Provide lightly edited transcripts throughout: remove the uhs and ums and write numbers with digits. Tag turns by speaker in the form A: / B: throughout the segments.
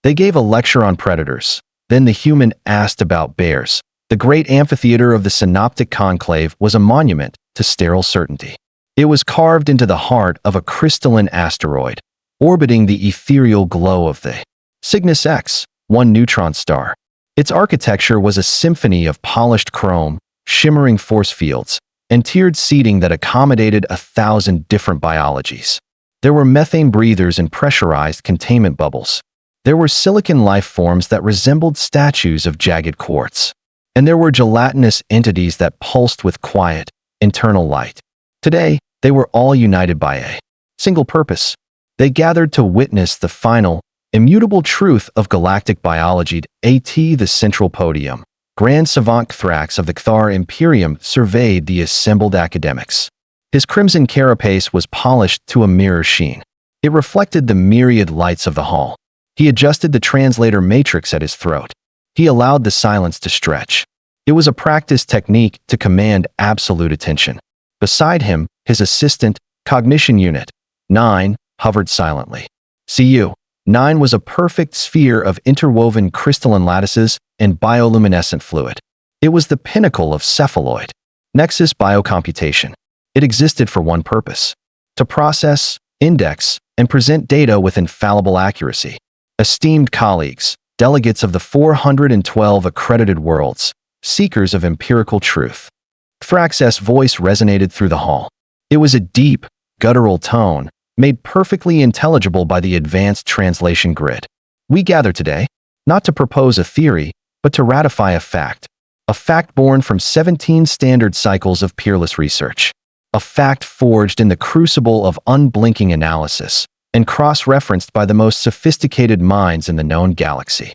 A: They gave a lecture on predators. Then the human asked about bears. The great amphitheater of the synoptic conclave was a monument to sterile certainty. It was carved into the heart of a crystalline asteroid, orbiting the ethereal glow of the Cygnus X, one neutron star. Its architecture was a symphony of polished chrome, shimmering force fields, and tiered seating that accommodated 1,000 different biologies. There were methane breathers and pressurized containment bubbles. There were silicon life forms that resembled statues of jagged quartz. And there were gelatinous entities that pulsed with quiet, internal light. Today, they were all united by a single purpose. They gathered to witness the final, immutable truth of galactic biology. At the central podium, Grand Savant Thrax of the Cthar Imperium surveyed the assembled academics. His crimson carapace was polished to a mirror sheen. It reflected the myriad lights of the hall. He adjusted the translator matrix at his throat. He allowed the silence to stretch. It was a practiced technique to command absolute attention. Beside him, his assistant, Cognition Unit 9, hovered silently. CU 9 was a perfect sphere of interwoven crystalline lattices and bioluminescent fluid. It was the pinnacle of cephaloid Nexus biocomputation. It existed for one purpose: to process, index, and present data with infallible accuracy. Esteemed colleagues, delegates of the 412 accredited worlds, seekers of empirical truth. Thrax's voice resonated through the hall. It was a deep, guttural tone, made perfectly intelligible by the advanced translation grid. We gather today, not to propose a theory, but to ratify a fact born from 17 standard cycles of peerless research. A fact forged in the crucible of unblinking analysis, and cross-referenced by the most sophisticated minds in the known galaxy.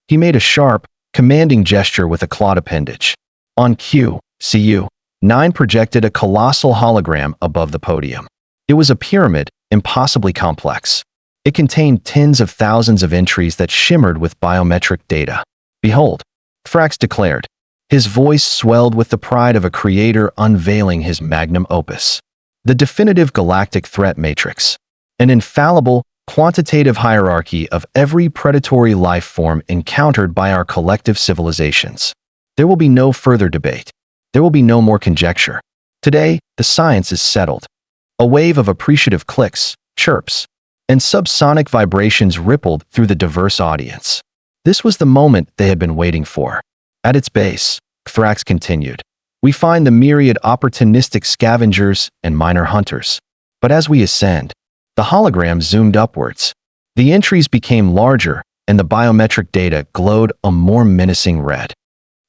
A: He made a sharp, commanding gesture with a clawed appendage. On cue, CU 9 projected a colossal hologram above the podium. It was a pyramid, impossibly complex. It contained tens of thousands of entries that shimmered with biometric data. Behold, Thrax declared. His voice swelled with the pride of a creator unveiling his magnum opus. The definitive galactic threat matrix. An infallible, quantitative hierarchy of every predatory life form encountered by our collective civilizations. There will be no further debate. There will be no more conjecture. Today, the science is settled. A wave of appreciative clicks, chirps, and subsonic vibrations rippled through the diverse audience. This was the moment they had been waiting for. At its base, Thrax continued, we find the myriad opportunistic scavengers and minor hunters. But as we ascend, the hologram zoomed upwards. The entries became larger, and the biometric data glowed a more menacing red.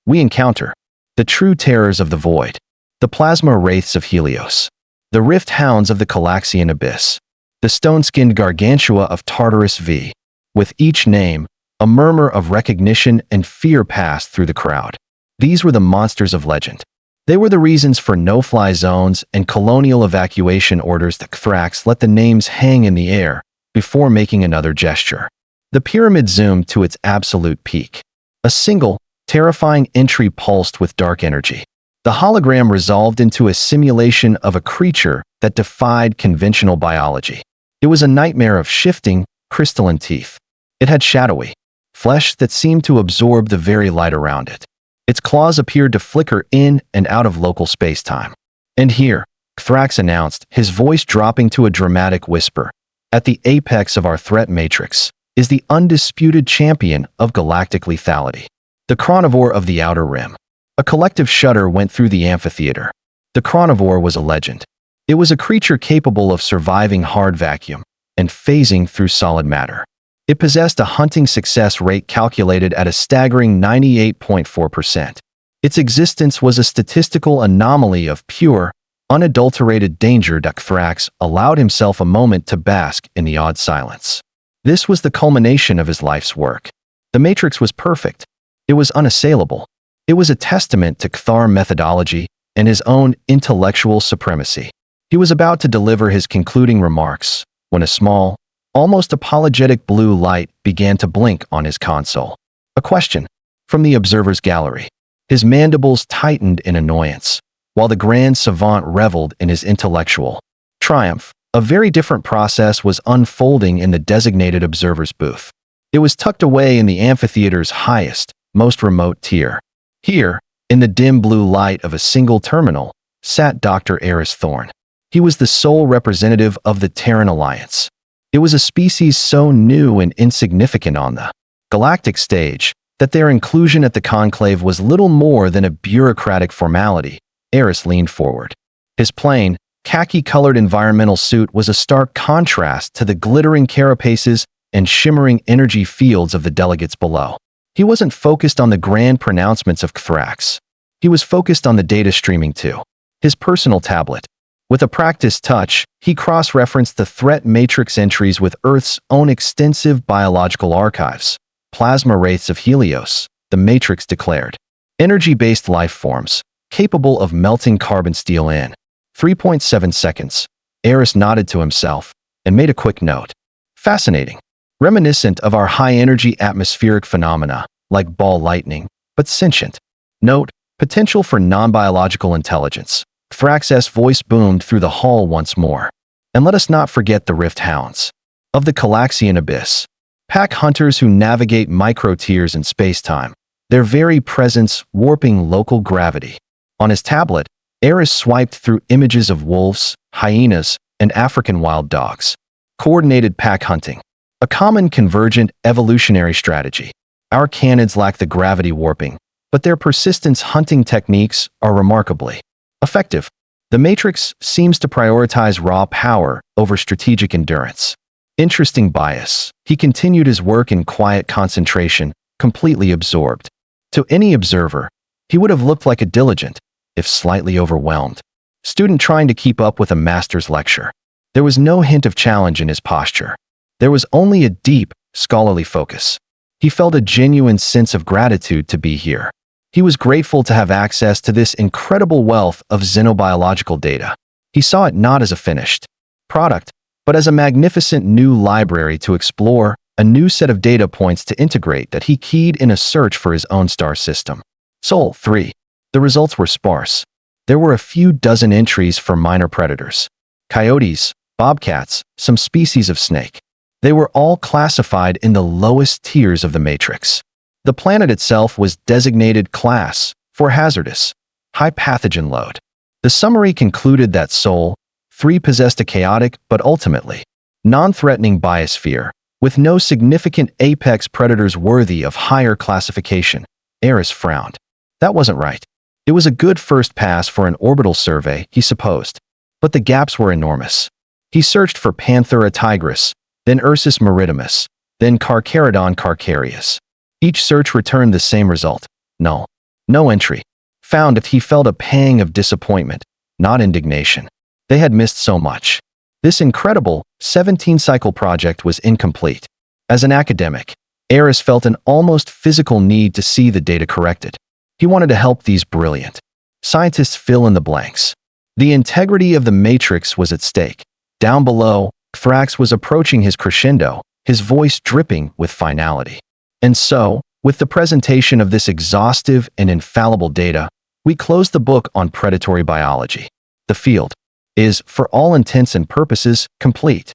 A: We encounter the true terrors of the void, the plasma wraiths of Helios, the rift hounds of the Calaxian abyss, the stone-skinned gargantua of Tartarus V. With each name, a murmur of recognition and fear passed through the crowd. These were the monsters of legend. They were the reasons for no-fly zones and colonial evacuation orders that Thrax let the names hang in the air before making another gesture. The pyramid zoomed to its absolute peak. A single, terrifying entry pulsed with dark energy. The hologram resolved into a simulation of a creature that defied conventional biology. It was a nightmare of shifting, crystalline teeth. It had shadowy flesh that seemed to absorb the very light around it. Its claws appeared to flicker in and out of local space-time. And here, Thrax announced, his voice dropping to a dramatic whisper, at the apex of our threat matrix is the undisputed champion of galactic lethality, the chronivore of the Outer Rim. A collective shudder went through the amphitheater. The chronivore was a legend. It was a creature capable of surviving hard vacuum and phasing through solid matter. It possessed a hunting success rate calculated at a staggering 98.4%. Its existence was a statistical anomaly of pure, unadulterated danger. Thrax allowed himself a moment to bask in the odd silence. This was the culmination of his life's work. The Matrix was perfect. It was unassailable. It was a testament to Cthar methodology and his own intellectual supremacy. He was about to deliver his concluding remarks when a small, almost apologetic blue light began to blink on his console. A question from the observer's gallery. His mandibles tightened in annoyance, while the grand savant reveled in his intellectual triumph. A very different process was unfolding in the designated observer's booth. It was tucked away in the amphitheater's highest, most remote tier. Here, in the dim blue light of a single terminal, sat Dr. Eris Thorn. He was the sole representative of the Terran Alliance. It was a species so new and insignificant on the galactic stage that their inclusion at the conclave was little more than a bureaucratic formality. Eris leaned forward. His plain, khaki-colored environmental suit was a stark contrast to the glittering carapaces and shimmering energy fields of the delegates below. He wasn't focused on the grand pronouncements of Cthrax. He was focused on the data streaming to his personal tablet. With a practiced touch, he cross-referenced the threat matrix entries with Earth's own extensive biological archives. Plasma wraiths of Helios, the matrix declared. Energy-based life forms, capable of melting carbon steel in 3.7 seconds. Eris nodded to himself and made a quick note. Fascinating. Reminiscent of our high-energy atmospheric phenomena, like ball lightning, but sentient. Note, potential for non-biological intelligence. Thrax's voice boomed through the hall once more. And let us not forget the Rift Hounds of the Calaxian Abyss. Pack hunters who navigate micro-tiers in space-time, their very presence warping local gravity. On his tablet, Eris swiped through images of wolves, hyenas, and African wild dogs. Coordinated pack hunting. A common convergent evolutionary strategy. Our canids lack the gravity warping, but their persistence hunting techniques are remarkably effective. The Matrix seems to prioritize raw power over strategic endurance. Interesting bias. He continued his work in quiet concentration, completely absorbed. To any observer, he would have looked like a diligent, if slightly overwhelmed, student trying to keep up with a master's lecture. There was no hint of challenge in his posture. There was only a deep, scholarly focus. He felt a genuine sense of gratitude to be here. He was grateful to have access to this incredible wealth of xenobiological data. He saw it not as a finished product, but as a magnificent new library to explore, a new set of data points to integrate that he keyed in a search for his own star system. Sol 3. The results were sparse. There were a few dozen entries for minor predators. Coyotes, bobcats, some species of snake. They were all classified in the lowest tiers of the matrix. The planet itself was designated Class 4 hazardous, high pathogen load. The summary concluded that Sol 3 possessed a chaotic but ultimately non-threatening biosphere, with no significant apex predators worthy of higher classification. Eris frowned. That wasn't right. It was a good first pass for an orbital survey, he supposed. But the gaps were enormous. He searched for Panthera tigris, then Ursus maritimus, then Carcharodon carcharius. Each search returned the same result. Null. No entry. Found if he felt a pang of disappointment, not indignation. They had missed so much. This incredible 17-cycle project was incomplete. As an academic, Eris felt an almost physical need to see the data corrected. He wanted to help these brilliant scientists fill in the blanks. The integrity of the matrix was at stake. Down below, Thrax was approaching his crescendo, his voice dripping with finality. And so, with the presentation of this exhaustive and infallible data, we close the book on predatory biology. The field is, for all intents and purposes, complete.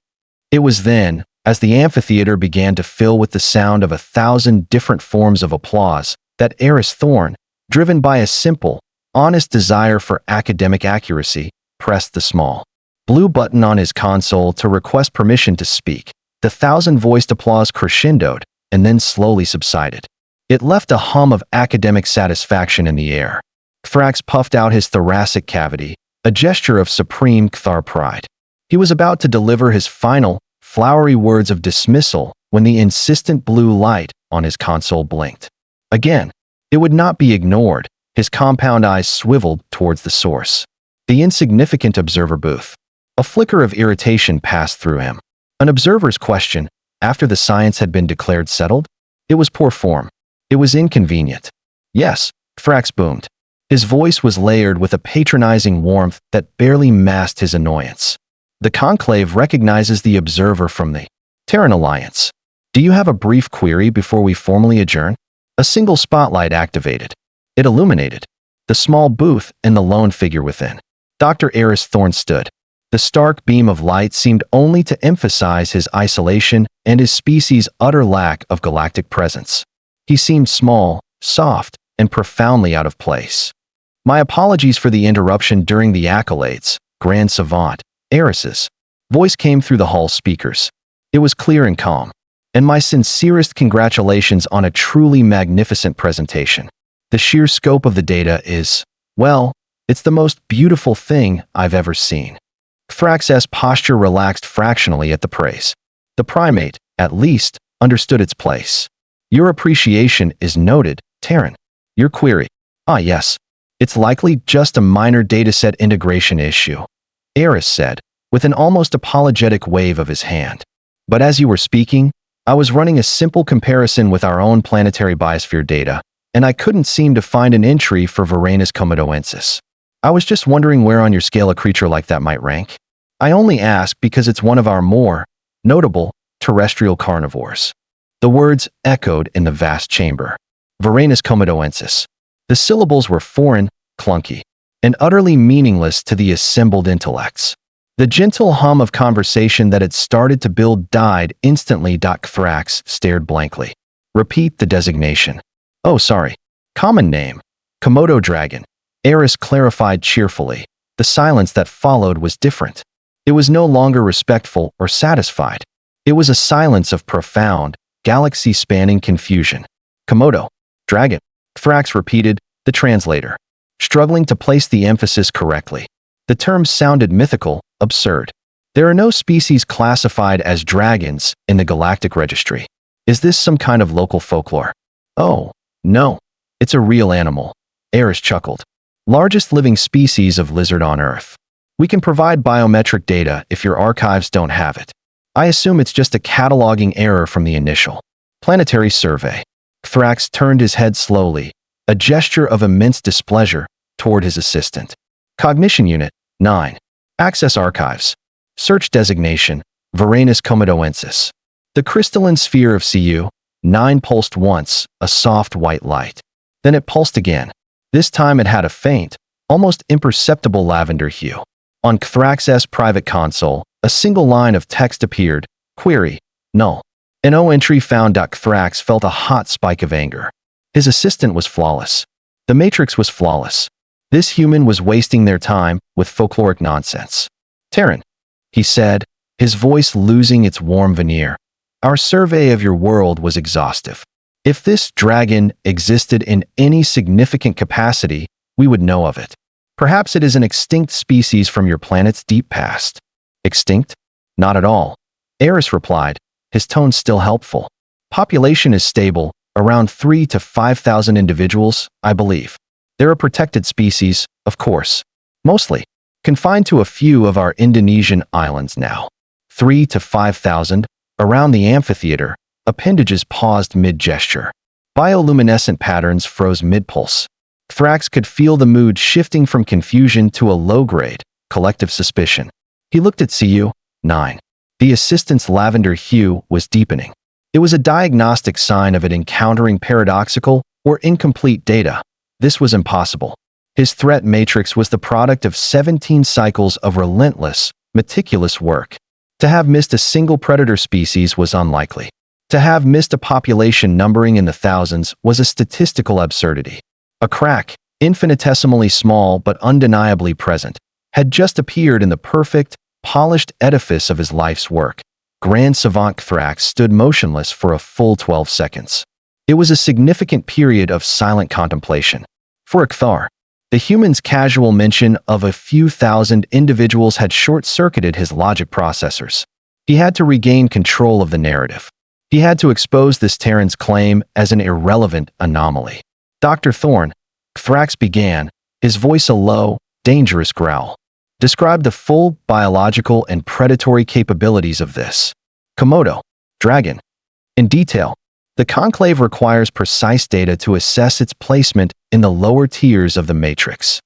A: It was then, as the amphitheater began to fill with the sound of 1,000 different forms of applause, that Eris Thorn, driven by a simple, honest desire for academic accuracy, pressed the small blue button on his console to request permission to speak. The 1,000-voiced applause crescendoed and then slowly subsided. It left a hum of academic satisfaction in the air. Thrax puffed out his thoracic cavity, a gesture of supreme Cthar pride. He was about to deliver his final, flowery words of dismissal when the insistent blue light on his console blinked. Again, it would not be ignored. His compound eyes swiveled towards the source. The insignificant observer booth. A flicker of irritation passed through him. An observer's question, after the science had been declared settled? It was poor form. It was inconvenient. Yes, Thrax boomed. His voice was layered with a patronizing warmth that barely masked his annoyance. The conclave recognizes the observer from the Terran Alliance. Do you have a brief query before we formally adjourn? A single spotlight activated. It illuminated the small booth and the lone figure within. Dr. Eris Thorn stood. The stark beam of light seemed only to emphasize his isolation and his species' utter lack of galactic presence. He seemed small, soft, and profoundly out of place. My apologies for the interruption during the accolades, Grand Savant, Eris's voice came through the hall speakers. It was clear and calm. And my sincerest congratulations on a truly magnificent presentation. The sheer scope of the data is, well, it's the most beautiful thing I've ever seen. Thrax's posture relaxed fractionally at the praise. The primate, at least, understood its place. Your appreciation is noted, Terran. Your query. Ah, yes. It's likely just a minor dataset integration issue, Eris said, with an almost apologetic wave of his hand. But as you were speaking, I was running a simple comparison with our own planetary biosphere data, and I couldn't seem to find an entry for Varanus comodoensis. I was just wondering where on your scale a creature like that might rank. I only ask because it's one of our more notable terrestrial carnivores. The words echoed in the vast chamber. Varanus comodoensis. The syllables were foreign, clunky, and utterly meaningless to the assembled intellects. The gentle hum of conversation that had started to build died instantly. Thrax stared blankly. Repeat the designation. Oh, sorry. Common name. Komodo dragon. Eris clarified cheerfully. The silence that followed was different. It was no longer respectful or satisfied. It was a silence of profound, galaxy-spanning confusion. Komodo. Dragon. Thrax repeated, the translator, struggling to place the emphasis correctly. The term sounded mythical, absurd. There are no species classified as dragons in the galactic registry. Is this some kind of local folklore? Oh, no. It's a real animal. Eris chuckled. Largest living species of lizard on Earth. We can provide biometric data if your archives don't have it. I assume it's just a cataloging error from the initial planetary survey. Thrax turned his head slowly, a gesture of immense displeasure, toward his assistant. Cognition Unit, 9. Access Archives. Search Designation, Varanus comodoensis. The crystalline sphere of Cu, 9 pulsed once, a soft white light. Then it pulsed again. This time it had a faint, almost imperceptible lavender hue. On Thrax's private console, a single line of text appeared, query, null. An O entry found. Thrax felt a hot spike of anger. His assistant was flawless. The Matrix was flawless. This human was wasting their time with folkloric nonsense. Terran, he said, his voice losing its warm veneer. Our survey of your world was exhaustive. If this dragon existed in any significant capacity, we would know of it. Perhaps it is an extinct species from your planet's deep past. Extinct? Not at all. Eris replied, his tone still helpful. Population is stable, around 3,000 to 5,000 individuals, I believe. They're a protected species, of course. Mostly. Confined to a few of our Indonesian islands now. 3,000 to 5,000, around the amphitheater, appendages paused mid-gesture. Bioluminescent patterns froze mid-pulse. Thrax could feel the mood shifting from confusion to a low-grade, collective suspicion. He looked at Cu, 9. The assistant's lavender hue was deepening. It was a diagnostic sign of it encountering paradoxical or incomplete data. This was impossible. His threat matrix was the product of 17 cycles of relentless, meticulous work. To have missed a single predator species was unlikely. To have missed a population numbering in the thousands was a statistical absurdity. A crack, infinitesimally small but undeniably present, had just appeared in the perfect, polished edifice of his life's work. Grand Savant Thrax stood motionless for a full 12 seconds. It was a significant period of silent contemplation. For Icthar, the human's casual mention of a few thousand individuals had short-circuited his logic processors. He had to regain control of the narrative. He had to expose this Terran's claim as an irrelevant anomaly. Dr. Thorne, Thrax began, his voice a low, dangerous growl. Describe the full biological and predatory capabilities of this Komodo dragon. In detail, the conclave requires precise data to assess its placement in the lower tiers of the matrix.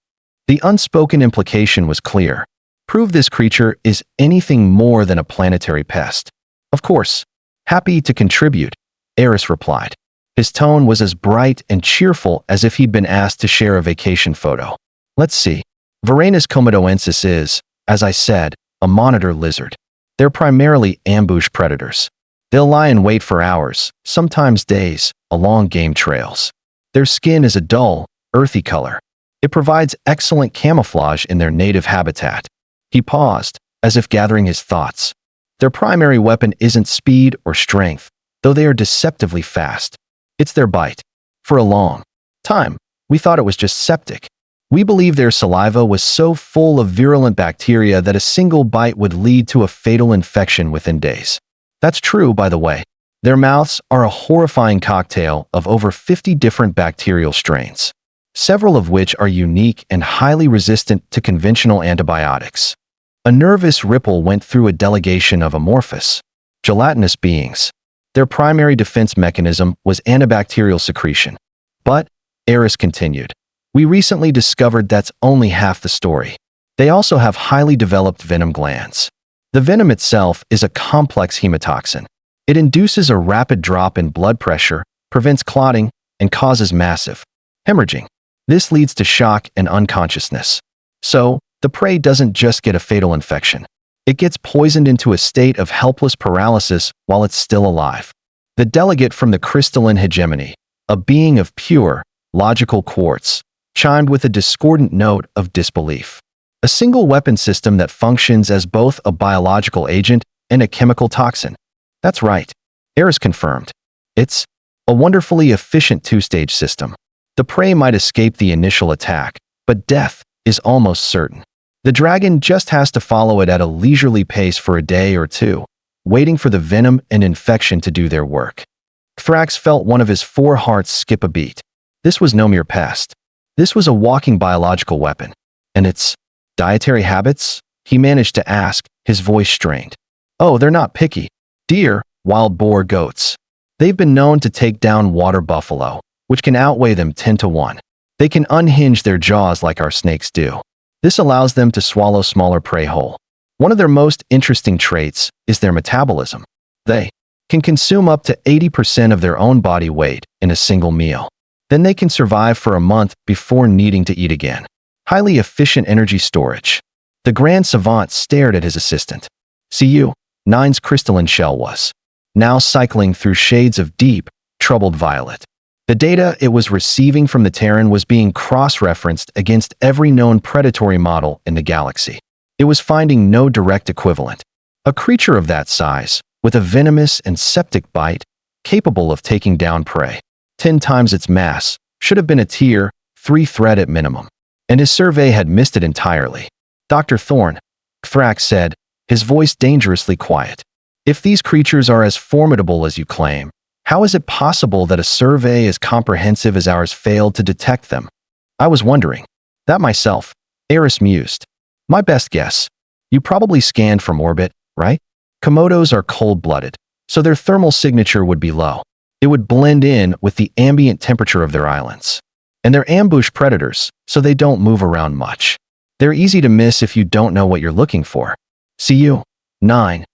A: The unspoken implication was clear. Prove this creature is anything more than a planetary pest. Of course. Happy to contribute, Eris replied. His tone was as bright and cheerful as if he'd been asked to share a vacation photo. Let's see. Varanus comodoensis is, as I said, a monitor lizard. They're primarily ambush predators. They'll lie in wait for hours, sometimes days, along game trails. Their skin is a dull, earthy color. It provides excellent camouflage in their native habitat. He paused, as if gathering his thoughts. Their primary weapon isn't speed or strength, though they are deceptively fast. It's their bite. For a long time, we thought it was just septic. We believed their saliva was so full of virulent bacteria that a single bite would lead to a fatal infection within days. That's true, by the way. Their mouths are a horrifying cocktail of over 50 different bacterial strains, several of which are unique and highly resistant to conventional antibiotics. A nervous ripple went through a delegation of amorphous, gelatinous beings. Their primary defense mechanism was antibacterial secretion. But, Eris continued, we recently discovered that's only half the story. They also have highly developed venom glands. The venom itself is a complex hemotoxin. It induces a rapid drop in blood pressure, prevents clotting, and causes massive hemorrhaging. This leads to shock and unconsciousness. So, the prey doesn't just get a fatal infection. It gets poisoned into a state of helpless paralysis while it's still alive. The delegate from the crystalline hegemony, a being of pure, logical quartz, chimed with a discordant note of disbelief. A single weapon system that functions as both a biological agent and a chemical toxin. That's right, Eris confirmed. It's a wonderfully efficient two-stage system. The prey might escape the initial attack, but death is almost certain. The dragon just has to follow it at a leisurely pace for a day or two, waiting for the venom and infection to do their work. Thrax felt one of his four hearts skip a beat. This was no mere pest. This was a walking biological weapon. And its dietary habits? He managed to ask, his voice strained. Oh, they're not picky. Deer, wild boar, goats. They've been known to take down water buffalo, which can outweigh them 10 to 1. They can unhinge their jaws like our snakes do. This allows them to swallow smaller prey whole. One of their most interesting traits is their metabolism. They can consume up to 80% of their own body weight in a single meal. Then they can survive for a month before needing to eat again. Highly efficient energy storage. The Grand Savant stared at his assistant. CU-9's crystalline shell was now cycling through shades of deep, troubled violet. The data it was receiving from the Terran was being cross-referenced against every known predatory model in the galaxy. It was finding no direct equivalent. A creature of that size, with a venomous and septic bite, capable of taking down prey 10 times its mass, should have been a Tier 3 threat at minimum. And his survey had missed it entirely. Dr. Thorne, Thrax said, his voice dangerously quiet. If these creatures are as formidable as you claim, how is it possible that a survey as comprehensive as ours failed to detect them? I was wondering. That myself, Eris mused. My best guess. You probably scanned from orbit, right? Komodos are cold-blooded, so their thermal signature would be low. It would blend in with the ambient temperature of their islands. And they're ambush predators, so they don't move around much. They're easy to miss if you don't know what you're looking for. CU-9,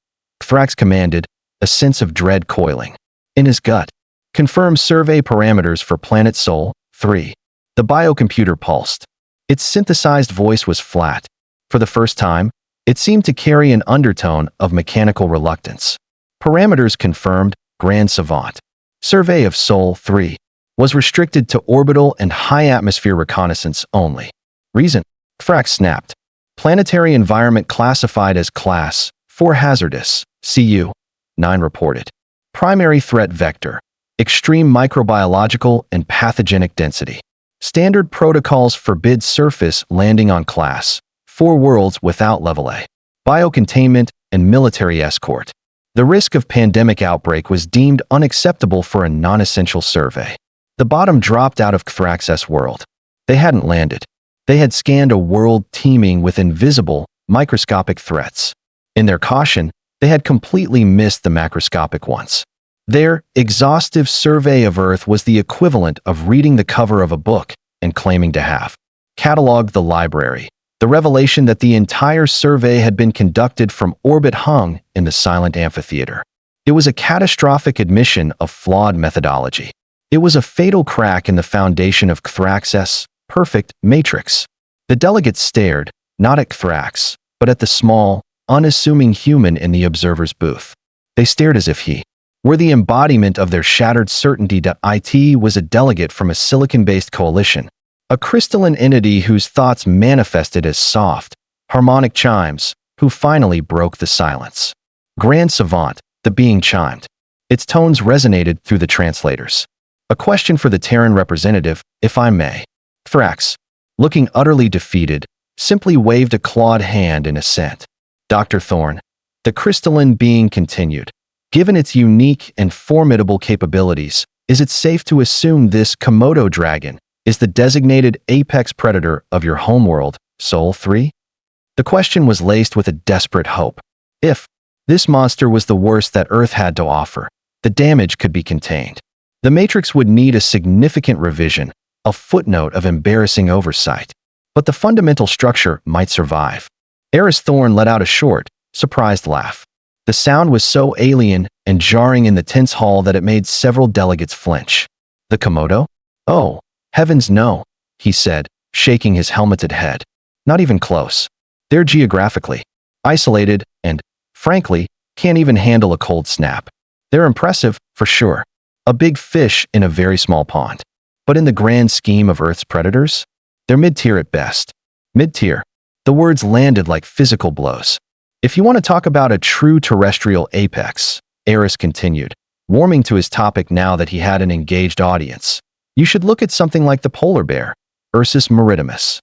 A: Thrax commanded, a sense of dread coiling in his gut. Confirm survey parameters for Planet Sol 3. The biocomputer pulsed. Its synthesized voice was flat. For the first time, it seemed to carry an undertone of mechanical reluctance. Parameters confirmed, Grand Savant. Survey of Sol 3 was restricted to orbital and high-atmosphere reconnaissance only. Reason? Thrax snapped. Planetary environment classified as Class 4 hazardous, CU-9 reported. Primary threat vector, extreme microbiological and pathogenic density. Standard protocols forbid surface landing on Class 4 worlds without Level A. Biocontainment and military escort. The risk of pandemic outbreak was deemed unacceptable for a non-essential survey. The bottom dropped out of Thrax's world. They hadn't landed. They had scanned a world teeming with invisible, microscopic threats. In their caution, they had completely missed the macroscopic ones. Their exhaustive survey of Earth was the equivalent of reading the cover of a book and claiming to have cataloged the library. The revelation that the entire survey had been conducted from orbit hung in the silent amphitheater. It was a catastrophic admission of flawed methodology. It was a fatal crack in the foundation of Thrax's perfect matrix. The delegates stared, not at Thrax, but at the small, unassuming human in the observer's booth. They stared as if he were the embodiment of their shattered certainty that IT was a delegate from a silicon-based coalition, a crystalline entity whose thoughts manifested as soft, harmonic chimes, who finally broke the silence. Grand Savant, the being chimed. Its tones resonated through the translators. A question for the Terran representative, if I may. Thrax, looking utterly defeated, simply waved a clawed hand in assent. Dr. Thorne, the crystalline being continued. Given its unique and formidable capabilities, is it safe to assume this Komodo dragon is the designated apex predator of your homeworld, Sol 3? The question was laced with a desperate hope. If this monster was the worst that Earth had to offer, the damage could be contained. The Matrix would need a significant revision, a footnote of embarrassing oversight. But the fundamental structure might survive. Eris Thorne let out a short, surprised laugh. The sound was so alien and jarring in the tense hall that it made several delegates flinch. The Komodo? Oh, heavens no, he said, shaking his helmeted head. Not even close. They're geographically isolated and, frankly, can't even handle a cold snap. They're impressive, for sure. A big fish in a very small pond. But in the grand scheme of Earth's predators, they're mid-tier at best. Mid-tier. The words landed like physical blows. If you want to talk about a true terrestrial apex, Eris continued, warming to his topic now that he had an engaged audience, you should look at something like the polar bear, Ursus maritimus.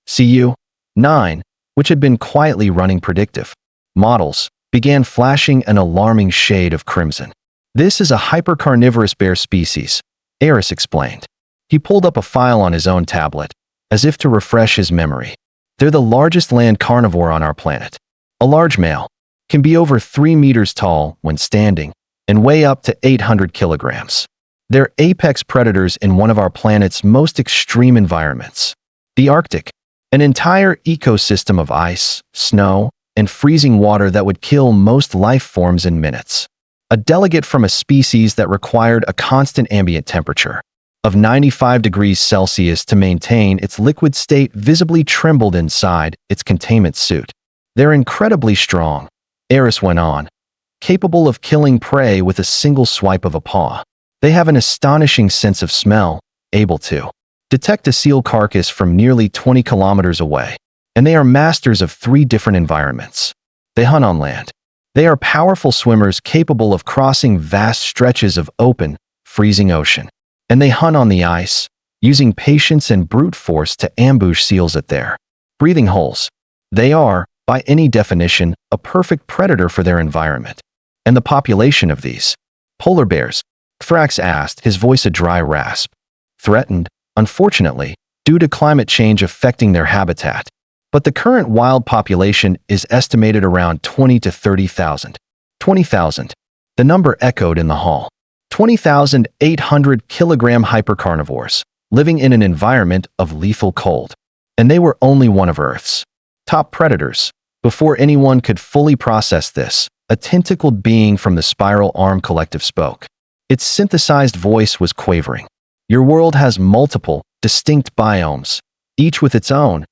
A: CU 9, which had been quietly running predictive models, began flashing an alarming shade of crimson. This is a hypercarnivorous bear species, Eris explained. He pulled up a file on his own tablet, as if to refresh his memory. They're the largest land carnivore on our planet. A large male can be over 3 meters tall when standing and weigh up to 800 kilograms. They're apex predators in one of our planet's most extreme environments, the Arctic, an entire ecosystem of ice, snow, and freezing water that would kill most life forms in minutes. A delegate from a species that required a constant ambient temperature of 95 degrees Celsius to maintain its liquid state visibly trembled inside its containment suit. They're incredibly strong, Eris went on, capable of killing prey with a single swipe of a paw. They have an astonishing sense of smell, able to detect a seal carcass from nearly 20 kilometers away. And they are masters of 3 different environments. They hunt on land. They are powerful swimmers capable of crossing vast stretches of open, freezing ocean. And they hunt on the ice, using patience and brute force to ambush seals at their breathing holes. They are, by any definition, a perfect predator for their environment. And the population of these polar bears, Thrax asked, his voice a dry rasp. Threatened, unfortunately, due to climate change affecting their habitat. But the current wild population is estimated around 20 to 30,000. 20,000. The number echoed in the hall. 20,800 kilogram hypercarnivores, living in an environment of lethal cold. And they were only one of Earth's top predators. Before anyone could fully process this, a tentacled being from the Spiral Arm Collective spoke. Its synthesized voice was quavering. Your world has multiple, distinct biomes, each with its own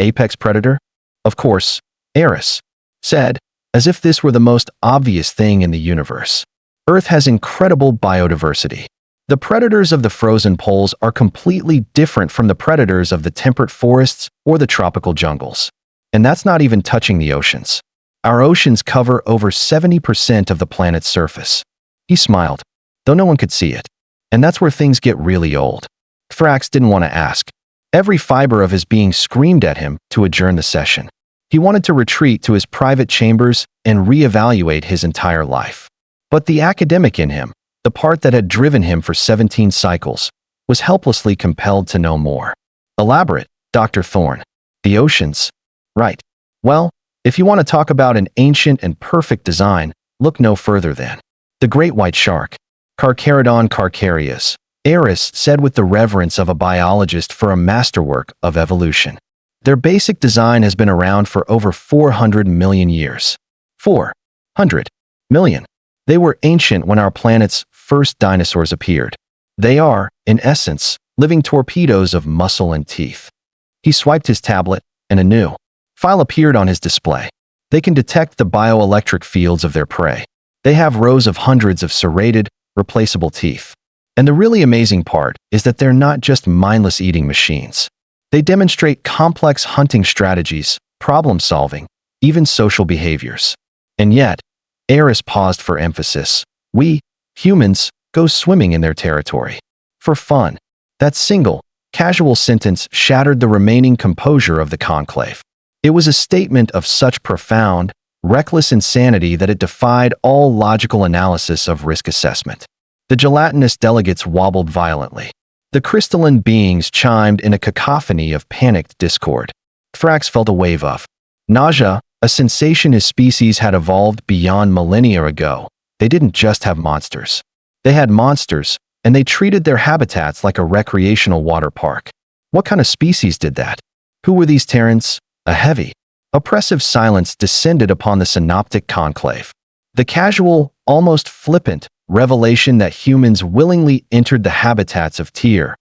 A: apex predator? Of course, Eris said, as if this were the most obvious thing in the universe. Earth has incredible biodiversity. The predators of the frozen poles are completely different from the predators of the temperate forests or the tropical jungles. And that's not even touching the oceans. Our oceans cover over 70% of the planet's surface. He smiled, though no one could see it. And that's where things get really old. Thrax didn't want to ask. Every fiber of his being screamed at him to adjourn the session. He wanted to retreat to his private chambers and reevaluate his entire life. But the academic in him, the part that had driven him for 17 cycles, was helplessly compelled to know more. Elaborate, Dr. Thorne. The oceans. Right. Well, if you want to talk about an ancient and perfect design, look no further than the great white shark, Carcharodon carcharias, Eris said with the reverence of a biologist for a masterwork of evolution. Their basic design has been around for over 400 million years. 400 million. They were ancient when our planet's first dinosaurs appeared. They are, in essence, living torpedoes of muscle and teeth. He swiped his tablet, and a new file appeared on his display. They can detect the bioelectric fields of their prey. They have rows of hundreds of serrated, replaceable teeth. And the really amazing part is that they're not just mindless eating machines. They demonstrate complex hunting strategies, problem solving, even social behaviors. And yet, Eris paused for emphasis. We, humans, go swimming in their territory. For fun. That single, casual sentence shattered the remaining composure of the conclave. It was a statement of such profound, reckless insanity that it defied all logical analysis of risk assessment. The gelatinous delegates wobbled violently. The crystalline beings chimed in a cacophony of panicked discord. Thrax felt a wave of nausea, a sensation his species had evolved beyond millennia ago. They didn't just have monsters. They had monsters, and they treated their habitats like a recreational water park. What kind of species did that? Who were these Terrans? A heavy, oppressive silence descended upon the synoptic conclave. The casual, almost flippant, revelation that humans willingly entered the habitats of Tier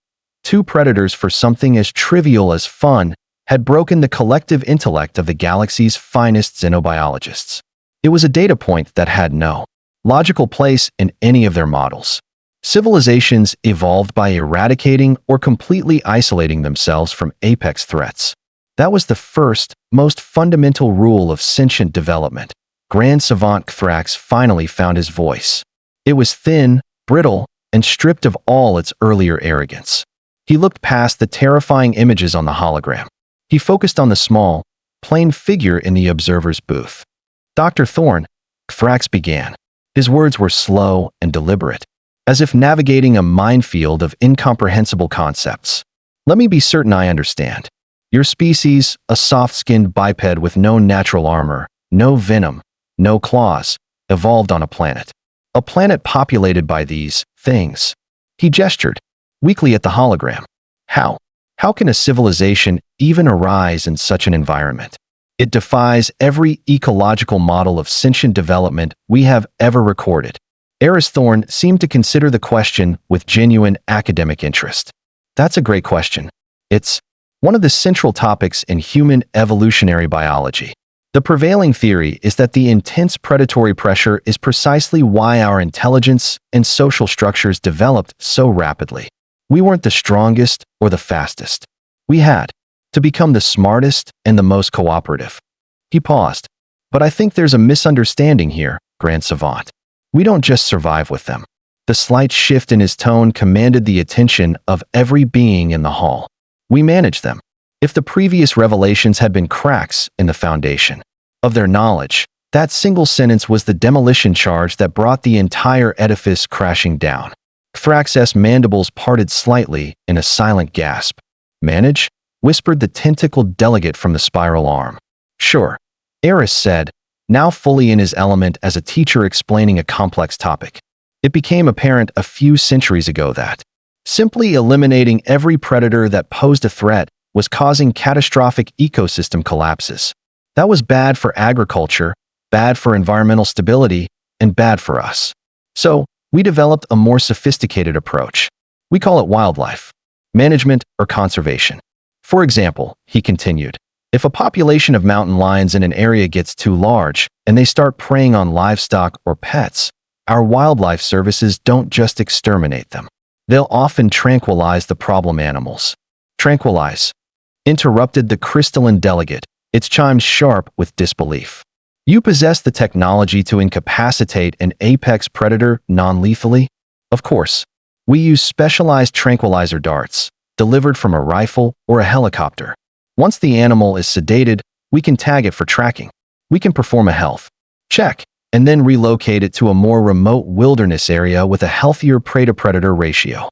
A: 2 predators for something as trivial as fun had broken the collective intellect of the galaxy's finest xenobiologists. It was a data point that had no logical place in any of their models. Civilizations evolved by eradicating or completely isolating themselves from apex threats. That was the first, most fundamental rule of sentient development. Grand Savant Thrax finally found his voice. It was thin, brittle, and stripped of all its earlier arrogance. He looked past the terrifying images on the hologram. He focused on the small, plain figure in the observer's booth. Dr. Thorne, Thrax began. His words were slow and deliberate, as if navigating a minefield of incomprehensible concepts. Let me be certain I understand. Your species, a soft-skinned biped with no natural armor, no venom, no claws, evolved on a planet. A planet populated by these things. He gestured weakly at the hologram. How? How can a civilization even arise in such an environment? It defies every ecological model of sentient development we have ever recorded. Eris Thorne seemed to consider the question with genuine academic interest. That's a great question. It's one of the central topics in human evolutionary biology. The prevailing theory is that the intense predatory pressure is precisely why our intelligence and social structures developed so rapidly. We weren't the strongest or the fastest. We had to become the smartest and the most cooperative. He paused. But I think there's a misunderstanding here, Grand Savant. We don't just survive with them. The slight shift in his tone commanded the attention of every being in the hall. We manage them. If the previous revelations had been cracks in the foundation of their knowledge, that single sentence was the demolition charge that brought the entire edifice crashing down. Thrax's mandibles parted slightly in a silent gasp. Manage? Whispered the tentacled delegate from the spiral arm. Sure, Eris said, now fully in his element as a teacher explaining a complex topic. It became apparent a few centuries ago that simply eliminating every predator that posed a threat was causing catastrophic ecosystem collapses. That was bad for agriculture, bad for environmental stability, and bad for us. So, we developed a more sophisticated approach. We call it wildlife management or conservation. For example, he continued, if a population of mountain lions in an area gets too large and they start preying on livestock or pets, our wildlife services don't just exterminate them. They'll often tranquilize the problem animals. Tranquilize, interrupted the crystalline delegate, its chimes sharp with disbelief. You possess the technology to incapacitate an apex predator non-lethally? Of course. We use specialized tranquilizer darts, delivered from a rifle or a helicopter. Once the animal is sedated, we can tag it for tracking. We can perform a health check, and then relocate it to a more remote wilderness area with a healthier prey-to-predator ratio.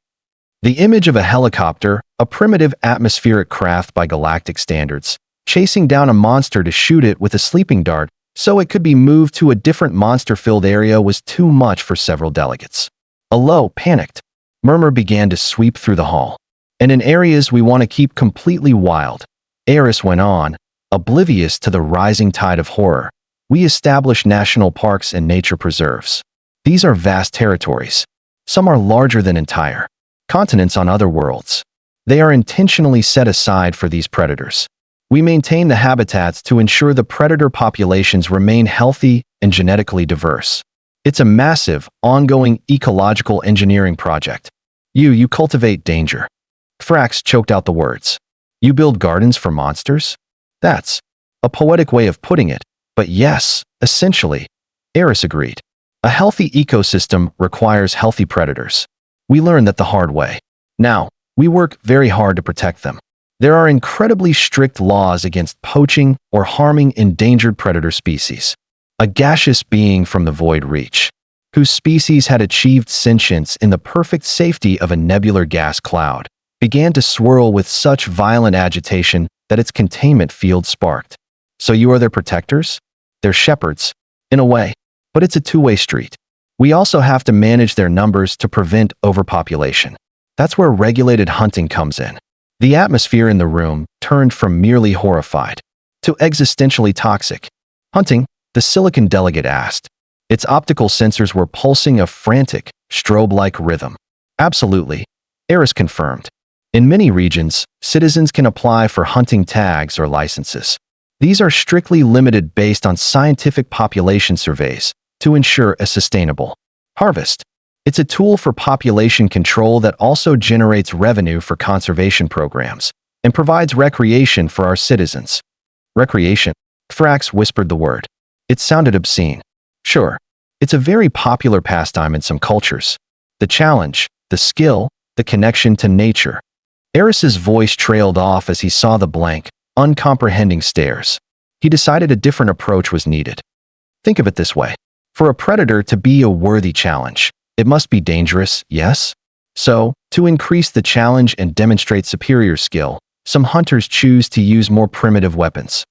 A: The image of a helicopter, a primitive atmospheric craft by galactic standards, chasing down a monster to shoot it with a sleeping dart so it could be moved to a different monster-filled area was too much for several delegates. A low, panicked murmur began to sweep through the hall. And in areas we want to keep completely wild, Eris went on, oblivious to the rising tide of horror, we establish national parks and nature preserves. These are vast territories. Some are larger than entire continents on other worlds. They are intentionally set aside for these predators. We maintain the habitats to ensure the predator populations remain healthy and genetically diverse. It's a massive, ongoing ecological engineering project. You cultivate danger. Thrax choked out the words. You build gardens for monsters? That's a poetic way of putting it, but yes, essentially. Eris agreed. A healthy ecosystem requires healthy predators. We learned that the hard way. Now, we work very hard to protect them. There are incredibly strict laws against poaching or harming endangered predator species. A gaseous being from the Void Reach, whose species had achieved sentience in the perfect safety of a nebular gas cloud, began to swirl with such violent agitation that its containment field sparked. So you are their protectors? They're shepherds, in a way, but it's a two-way street. We also have to manage their numbers to prevent overpopulation. That's where regulated hunting comes in. The atmosphere in the room turned from merely horrified to existentially toxic. Hunting? The Silicon delegate asked. Its optical sensors were pulsing a frantic, strobe-like rhythm. Absolutely, Eris confirmed. In many regions, citizens can apply for hunting tags or licenses. These are strictly limited based on scientific population surveys to ensure a sustainable harvest. It's a tool for population control that also generates revenue for conservation programs and provides recreation for our citizens. Recreation? Thrax whispered the word. It sounded obscene. Sure, it's a very popular pastime in some cultures. The challenge, the skill, the connection to nature. Eris's voice trailed off as he saw the blank, uncomprehending stares. He decided a different approach was needed. Think of it this way. For a predator to be a worthy challenge, it must be dangerous, yes? So, to increase the challenge and demonstrate superior skill, some hunters choose to use more primitive weapons.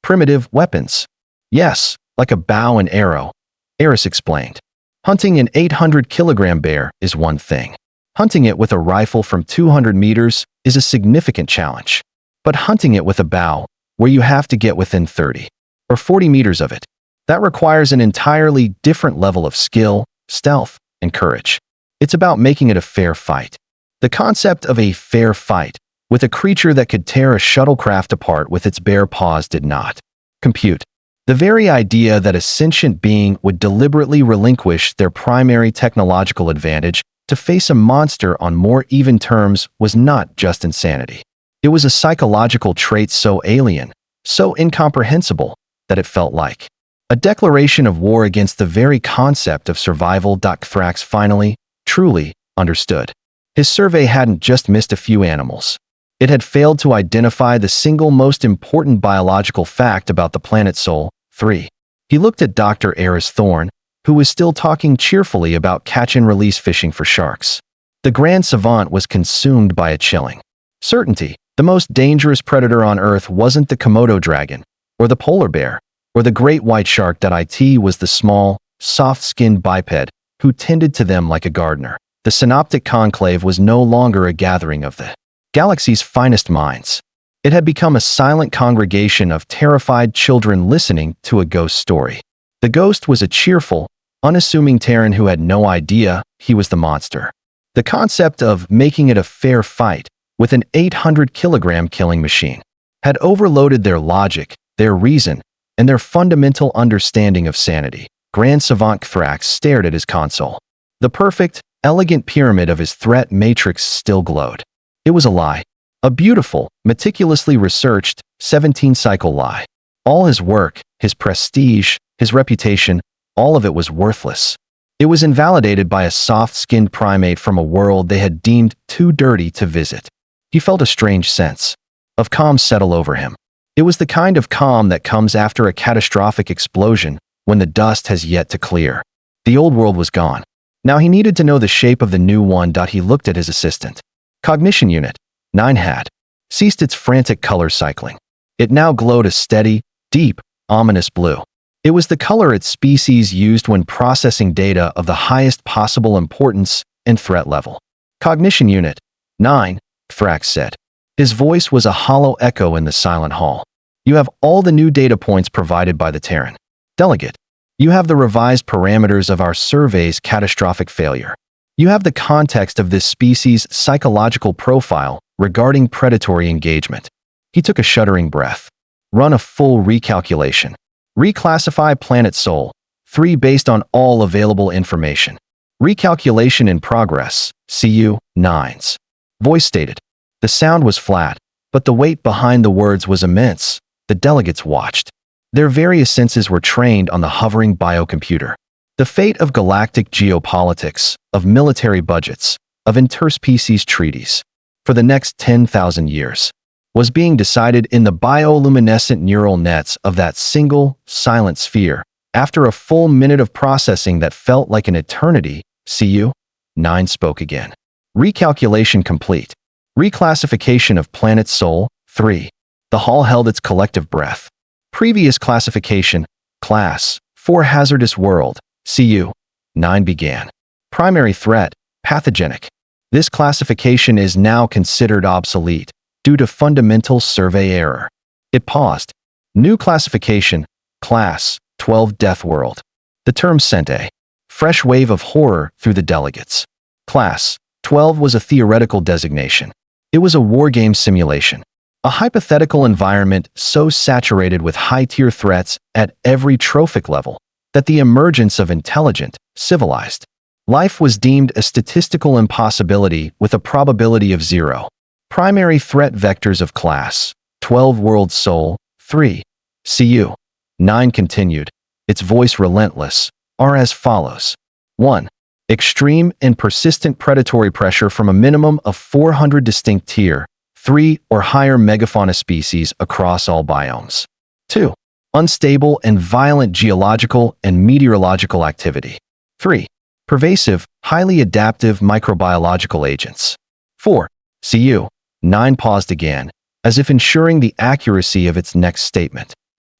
A: Primitive weapons? Yes, like a bow and arrow, Eris explained. Hunting an 800-kilogram bear is one thing. Hunting it with a rifle from 200 meters is a significant challenge. But hunting it with a bow, where you have to get within 30 or 40 meters of it, that requires an entirely different level of skill, stealth, and courage. It's about making it a fair fight. The concept of a fair fight with a creature that could tear a shuttlecraft apart with its bare paws did not compute. The very idea that a sentient being would deliberately relinquish their primary technological advantage to face a monster on more even terms was not just insanity. It was a psychological trait so alien, so incomprehensible, that it felt like a declaration of war against the very concept of survival. Thrax finally, truly, understood. His survey hadn't just missed a few animals. It had failed to identify the single most important biological fact about the planet Sol. 3. He looked at Dr. Eris Thorne, who was still talking cheerfully about catch-and-release fishing for sharks. The Grand Savant was consumed by a chilling certainty. The most dangerous predator on Earth wasn't the Komodo dragon, or the polar bear, or the great white shark. It was the small, soft-skinned biped who tended to them like a gardener. The synoptic conclave was no longer a gathering of the galaxy's finest minds. It had become a silent congregation of terrified children listening to a ghost story. The ghost was a cheerful, unassuming Terran who had no idea he was the monster. The concept of making it a fair fight with an 800-kilogram killing machine had overloaded their logic, their reason, and their fundamental understanding of sanity. Grand Savant Thrax stared at his console. The perfect, elegant pyramid of his threat matrix still glowed. It was a lie. A beautiful, meticulously researched, 17-cycle lie. All his work, his prestige, his reputation, all of it was worthless. It was invalidated by a soft-skinned primate from a world they had deemed too dirty to visit. He felt a strange sense of calm settle over him. It was the kind of calm that comes after a catastrophic explosion when the dust has yet to clear. The old world was gone. Now he needed to know the shape of the new one. He looked at his assistant. Cognition Unit 9 had ceased its frantic color cycling. It now glowed a steady, deep, ominous blue. It was the color its species used when processing data of the highest possible importance and threat level. Cognition Unit 9, Thrax said. His voice was a hollow echo in the silent hall. You have all the new data points provided by the Terran delegate. You have the revised parameters of our survey's catastrophic failure. You have the context of this species' psychological profile regarding predatory engagement. He took a shuddering breath. Run a full recalculation. Reclassify Planet Sol. 3 based on all available information. Recalculation in progress. CU 9s. Voice stated. The sound was flat, but the weight behind the words was immense. The delegates watched. Their various senses were trained on the hovering biocomputer. The fate of galactic geopolitics, of military budgets, of interspecies treaties, for the next 10,000 years, was being decided in the bioluminescent neural nets of that single, silent sphere. After a full minute of processing that felt like an eternity, CU 9 spoke again. Recalculation complete. Reclassification of Planet Sol 3. The hall held its collective breath. Previous classification, Class 4 Hazardous World, CU 9 began. Primary threat, pathogenic. This classification is now considered obsolete due to fundamental survey error. It paused. New classification, Class 12 Death World. The term sent a fresh wave of horror through the delegates. Class 12 was a theoretical designation. It was a wargame simulation. A hypothetical environment so saturated with high-tier threats at every trophic level that the emergence of intelligent, civilized life was deemed a statistical impossibility with a probability of 0. Primary threat vectors of Class 12 World Sol 3. CU 9 continued, its voice relentless, are as follows. 1. Extreme and persistent predatory pressure from a minimum of 400 distinct Tier 3 or higher megafauna species across all biomes. 2. Unstable and violent geological and meteorological activity. 3. Pervasive, highly adaptive microbiological agents. 4. CU 9 paused again, as if ensuring the accuracy of its next statement.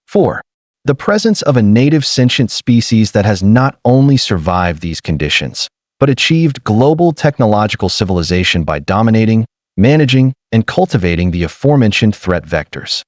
A: 4. The presence of a native sentient species that has not only survived these conditions, but achieved global technological civilization by dominating, managing, and cultivating the aforementioned threat vectors.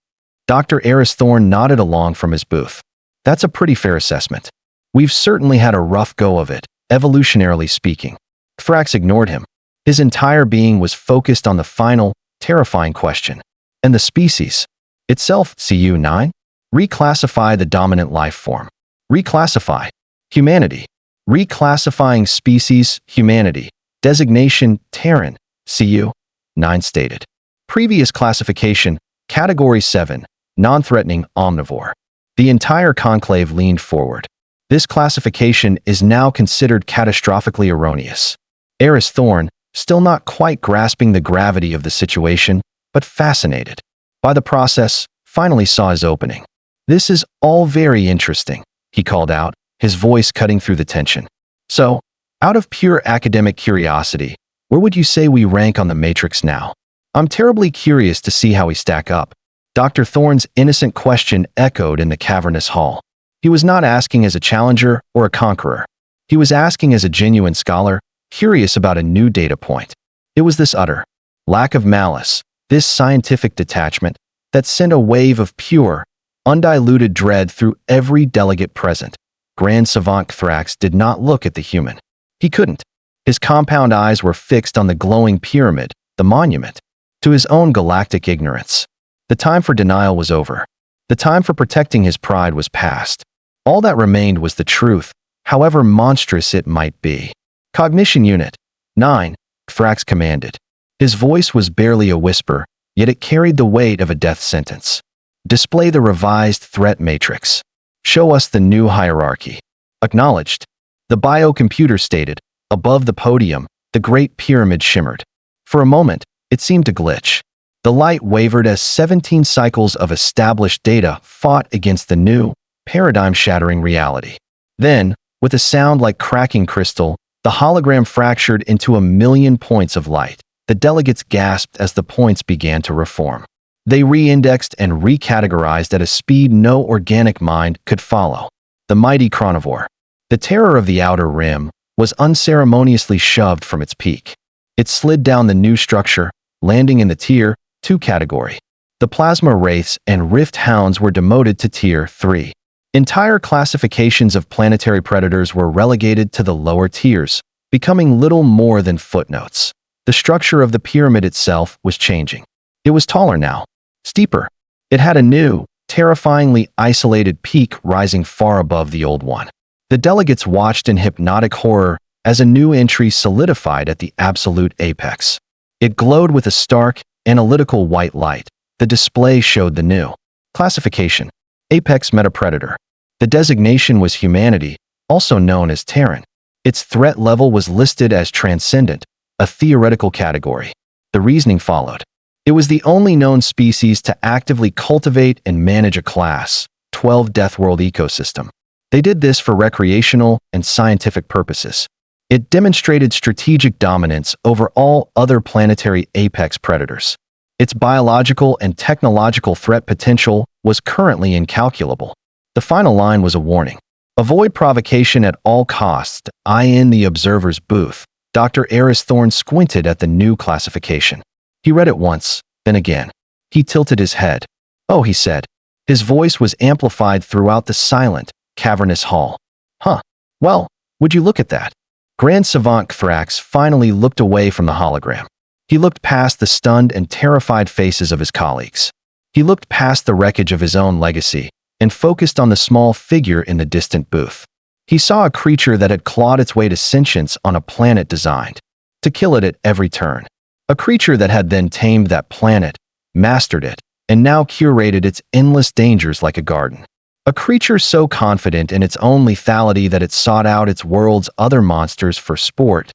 A: Dr. Eris Thorne nodded along from his booth. That's a pretty fair assessment. We've certainly had a rough go of it, evolutionarily speaking. Thrax ignored him. His entire being was focused on the final, terrifying question. And the species itself, CU 9? Reclassify the dominant life form. Reclassify. Humanity. Reclassifying species, humanity. Designation, Terran, CU 9 stated. Previous classification, Category 7, non-threatening omnivore. The entire conclave leaned forward. This classification is now considered catastrophically erroneous. Eris Thorne, still not quite grasping the gravity of the situation, but fascinated by the process, finally saw his opening. This is all very interesting, he called out, his voice cutting through the tension. So, out of pure academic curiosity, where would you say we rank on the matrix now? I'm terribly curious to see how we stack up. Dr. Thorne's innocent question echoed in the cavernous hall. He was not asking as a challenger or a conqueror. He was asking as a genuine scholar, curious about a new data point. It was this utter lack of malice, this scientific detachment, that sent a wave of pure, undiluted dread through every delegate present. Grand Savant Thrax did not look at the human. He couldn't. His compound eyes were fixed on the glowing pyramid, the monument, to his own galactic ignorance. The time for denial was over. The time for protecting his pride was past. All that remained was the truth, however monstrous it might be. Cognition Unit 9, Thrax commanded. His voice was barely a whisper, yet it carried the weight of a death sentence. Display the revised threat matrix. Show us the new hierarchy. Acknowledged. The biocomputer stated. Above the podium, the Great Pyramid shimmered. For a moment, it seemed to glitch. The light wavered as 17 cycles of established data fought against the new, paradigm-shattering reality. Then, with a sound like cracking crystal, the hologram fractured into 1,000,000 points of light. The delegates gasped as the points began to reform. They re-indexed and recategorized at a speed no organic mind could follow. The mighty chronivore, the terror of the outer rim, was unceremoniously shoved from its peak. It slid down the new structure, landing in the Tier 2 category. The plasma wraiths and rift hounds were demoted to Tier 3. Entire classifications of planetary predators were relegated to the lower tiers, becoming little more than footnotes. The structure of the pyramid itself was changing. It was taller now. steeper. It had a new, terrifyingly isolated peak rising far above the old one. The delegates watched in hypnotic horror as a new entry solidified at the absolute apex. It glowed with a stark, analytical white light. The display showed the new classification: Apex Metapredator. The designation was humanity, also known as Terran. Its threat level was listed as Transcendent, a theoretical category. The reasoning followed. It was the only known species to actively cultivate and manage a Class 12 Deathworld ecosystem. They did this for recreational and scientific purposes. It demonstrated strategic dominance over all other planetary apex predators. Its biological and technological threat potential was currently incalculable. The final line was a warning. Avoid provocation at all costs. In the observer's booth, Dr. Eris Thorne squinted at the new classification. He read it once, then again. He tilted his head. Oh, he said. His voice was amplified throughout the silent, cavernous hall. Huh. Well, would you look at that? Grand Savant Thrax finally looked away from the hologram. He looked past the stunned and terrified faces of his colleagues. He looked past the wreckage of his own legacy and focused on the small figure in the distant booth. He saw a creature that had clawed its way to sentience on a planet designed to kill it at every turn. A creature that had then tamed that planet, mastered it, and now curated its endless dangers like a garden. A creature so confident in its own lethality that it sought out its world's other monsters for sport.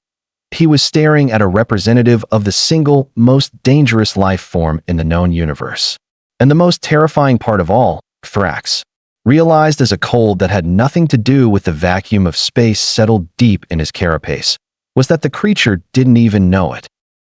A: He was staring at a representative of the single, most dangerous life form in the known universe. And the most terrifying part of all, Thrax realized as a cold that had nothing to do with the vacuum of space settled deep in his carapace, was that the creature didn't even know it.